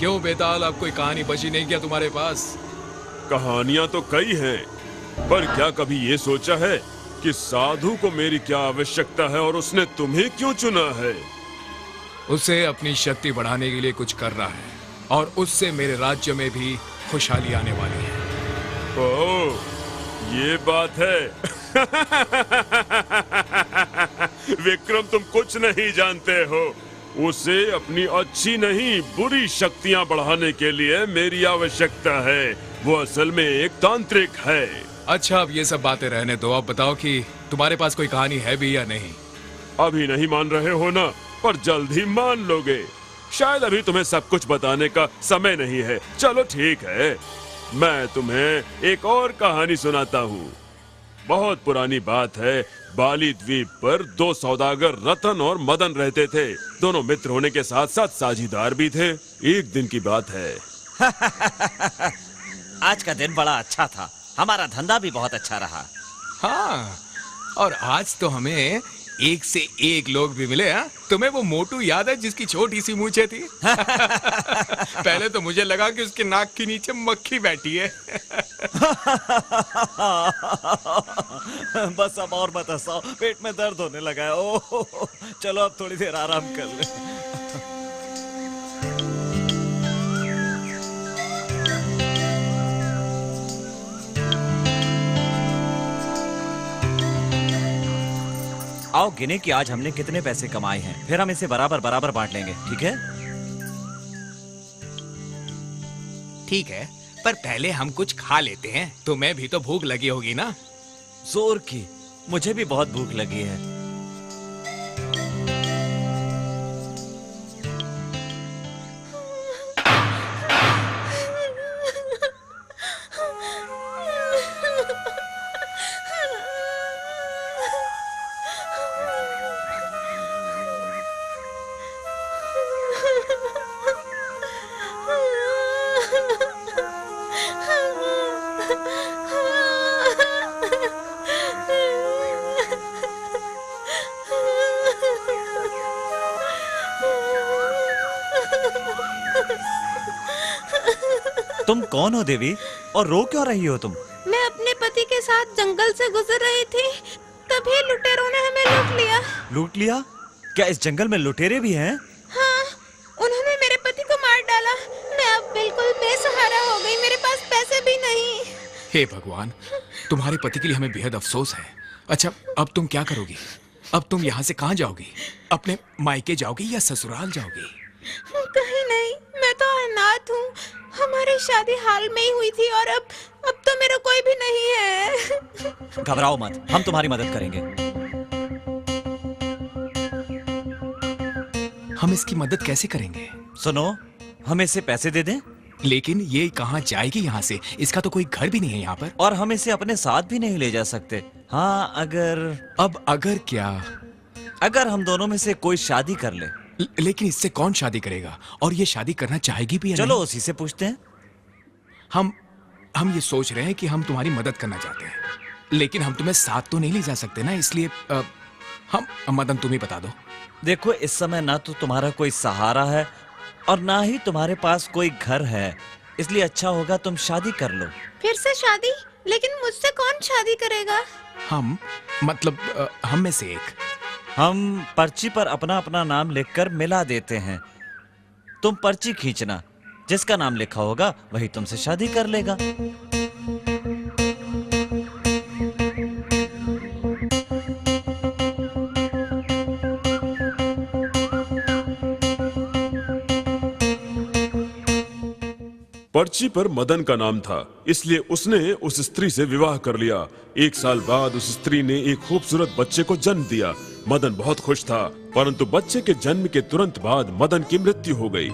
क्यों बेताल, अब कोई कहानी बची नहीं क्या तुम्हारे पास? कहानियां तो कई हैं, पर क्या कभी ये सोचा है कि साधु को मेरी क्या आवश्यकता है और उसने तुम्हें क्यों चुना है? उसे अपनी शक्ति बढ़ाने के लिए कुछ कर रहा है और उससे मेरे राज्य में भी खुशहाली आने वाली है। ओह, ये बात है। विक्रम, तुम कुछ नहीं जानते हो। उसे अपनी अच्छी नहीं बुरी शक्तियां बढ़ाने के लिए मेरी आवश्यकता है। वो असल में एक तांत्रिक है। अच्छा, अब ये सब बातें रहने दो। अब बताओ कि तुम्हारे पास कोई कहानी है भी या नहीं? अभी नहीं मान रहे हो ना, पर जल्द ही मान लोगे। शायद अभी तुम्हें सब कुछ बताने का समय नहीं है। चलो ठीक है, मैं तुम्हें एक और कहानी सुनाता हूँ। बहुत पुरानी बात है। बाली द्वीप पर दो सौदागर रतन और मदन रहते थे। दोनों मित्र होने के साथ साथ साझीदार भी थे। एक दिन की बात है। आज का दिन बड़ा अच्छा था। हमारा धंधा भी बहुत अच्छा रहा। हाँ, और आज तो हमें एक से एक लोग भी मिले। हाँ, तुम्हें वो मोटू याद है जिसकी छोटी सी मूछें थी? पहले तो मुझे लगा कि उसके नाक के नीचे मक्खी बैठी है। बस अब और मत हंसाओ, पेट में दर्द होने लगा है। ओह, चलो अब थोड़ी देर आराम कर ले। आओ गिने कि आज हमने कितने पैसे कमाए हैं, फिर हम इसे बराबर बराबर बांट लेंगे, ठीक है? ठीक है, पर पहले हम कुछ खा लेते हैं। तुम्हें भी तो भूख लगी होगी ना? जोर की, मुझे भी बहुत भूख लगी है। तुम कौन हो देवी, और रो क्यों रही हो तुम? मैं अपने पति के साथ जंगल से गुजर रही थी, तभी लुटेरों ने हमें लूट लिया। लूट लिया? क्या इस जंगल में लुटेरे भी हैं? हाँ, उन्होंने मेरे पति को मार डाला। मैं अब बिल्कुल बेसहारा हो गई, मेरे पास पैसे भी नहीं। हे भगवान, तुम्हारे पति के लिए हमें बेहद अफसोस है। अच्छा, अब तुम क्या करोगी? अब तुम यहाँ से कहाँ जाओगी? अपने मायके जाओगी या ससुराल जाओगी? कहीं नहीं, मैं तो अनाथ हूँ। हमारी शादी हाल में ही हुई थी और अब तो मेरा कोई भी नहीं है। घबराओ मत, हम तुम्हारी मदद करेंगे। हम इसकी मदद कैसे करेंगे? सुनो, हम इसे पैसे दे दें? लेकिन ये कहाँ जाएगी यहाँ से? इसका तो कोई घर भी नहीं है यहाँ पर। और हम इसे अपने साथ भी नहीं ले जा सकते। हाँ, अगर क्या? अगर हम दोनों में से कोई शादी कर ले। लेकिन इससे कौन शादी करेगा? और ये शादी करना चाहेगी भी या चलो नहीं? उसी से पूछते हैं। हम ये सोच रहे हैं कि हम तुम्हारी मदद करना चाहते हैं, लेकिन हम तुम्हें साथ तो नहीं ले जा सकते ना, इसलिए मदन तुम ही बता दो। देखो, इस समय ना तो तुम्हारा कोई सहारा है और ना ही तुम्हारे पास कोई घर है, इसलिए अच्छा होगा तुम शादी कर लो। फिर से शादी? लेकिन मुझसे कौन शादी करेगा? हम में से एक। हम पर्ची पर अपना अपना नाम लिखकर मिला देते हैं। तुम पर्ची खींचना, जिसका नाम लिखा होगा वही तुमसे शादी कर लेगा। पर्ची पर मदन का नाम था, इसलिए उसने उस स्त्री से विवाह कर लिया। 1 साल बाद उस स्त्री ने एक खूबसूरत बच्चे को जन्म दिया। मदन बहुत खुश था, परंतु बच्चे के जन्म के तुरंत बाद मदन की मृत्यु हो गई।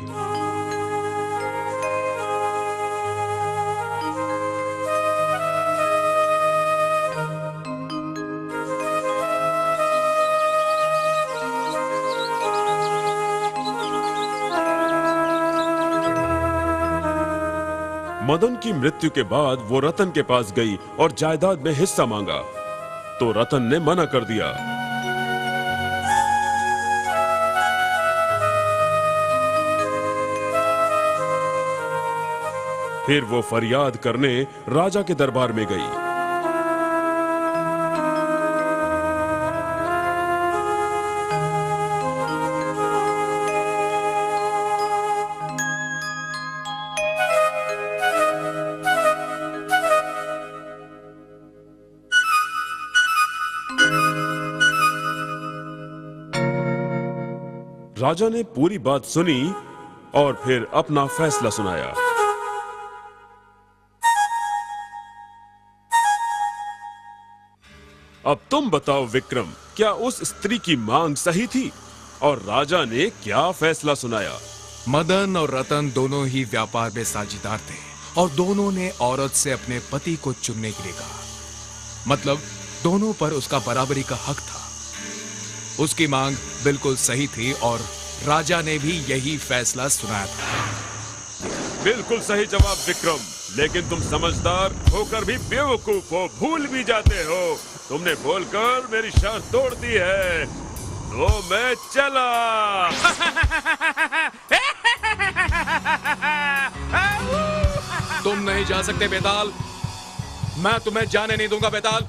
मदन की मृत्यु के बाद वो रतन के पास गई और जायदाद में हिस्सा मांगा, तो रतन ने मना कर दिया। फिर वो फरियाद करने राजा के दरबार में गई। राजा ने पूरी बात सुनी और फिर अपना फैसला सुनाया। अब तुम बताओ विक्रम, क्या उस स्त्री की मांग सही थी और राजा ने क्या फैसला सुनाया? मदन और रतन दोनों ही व्यापार में साझेदार थे और दोनों ने औरत से अपने पति को चुनने के लिए कहा। मतलब दोनों पर उसका बराबरी का हक था। उसकी मांग बिल्कुल सही थी और राजा ने भी यही फैसला सुनाया था। बिल्कुल सही जवाब विक्रम, लेकिन तुम समझदार होकर भी बेवकूफ हो, भूल भी जाते हो। तुमने बोलकर मेरी शर्त तोड़ दी है, तो मैं चला। तुम नहीं जा सकते बेताल, मैं तुम्हें जाने नहीं दूंगा बेताल।